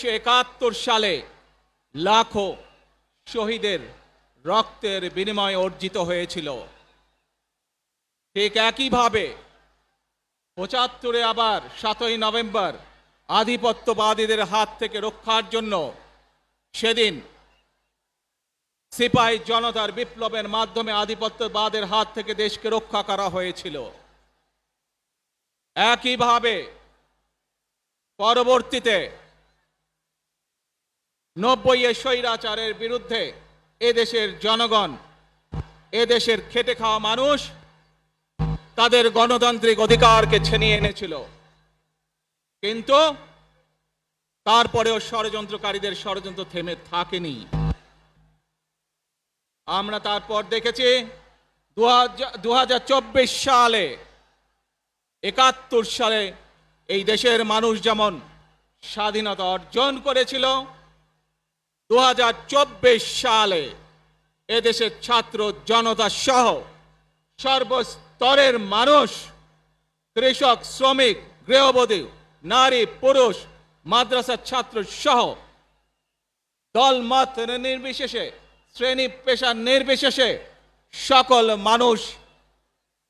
1971 সালে লাখো শহীদের রক্তের বিনিময়ে অর্জিত হয়েছিল। ঠিক একইভাবে 75-এ আবার 7ই নভেম্বর আধিপত্যবাদীদের হাত থেকে রক্ষার জন্য সেদিন সিপাহী জনতার বিপ্লবের মাধ্যমে আধিপত্যবাদের হাত থেকে দেশকে রক্ষা করা হয়েছিল। একইভাবে পরবর্তীতে 90-এ স্বৈরাচারের বিরুদ্ধে এদেশের জনগণ, এদেশের খেটে খাওয়া মানুষ তাদের গণতান্ত্রিক অধিকারকে ছিনিয়ে এনেছিল। কিন্তু তারপরেও ষড়যন্ত্রকারীদের ষড়যন্ত্র থেমে থাকেনি। আমরা তারপর দেখেছি 2024 সালে, 71 সালে এই দেশের মানুষ যেমন স্বাধীনতা অর্জন করেছিল, 2024 সালে এদেশের ছাত্র জনতা সহ সর্বস্তরের মানুষ, কৃষক, শ্রমিক, গৃহবধূ, নারী, পুরুষ, মাদ্রাসার ছাত্র সহ দলমত নির্বিশেষে, শ্রেণী পেশা নির্বিশেষে সকল মানুষ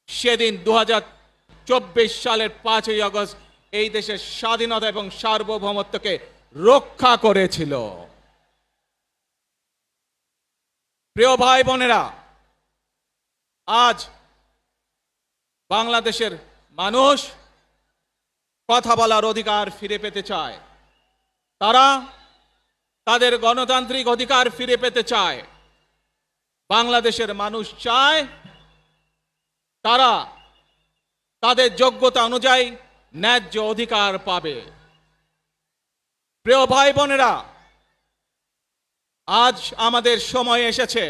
সেদিন 2024 সালের 5ই আগস্ট এই দেশের স্বাধীনতা এবং সার্বভৌমত্বকে রক্ষা করেছিল। প্রিয় ভাই বোনেরা, আজ বাংলাদেশের মানুষ কথা বলার অধিকার ফিরে পেতে চায়। তারা তাদের গণতান্ত্রিক অধিকার ফিরে পেতে চায়। বাংলাদেশের মানুষ চায় তারা তাদের যোগ্যতা অনুযায়ী ন্যায্য অধিকার পাবে। প্রিয় ভাই বোনেরা, আজ আমাদের সময় এসেছে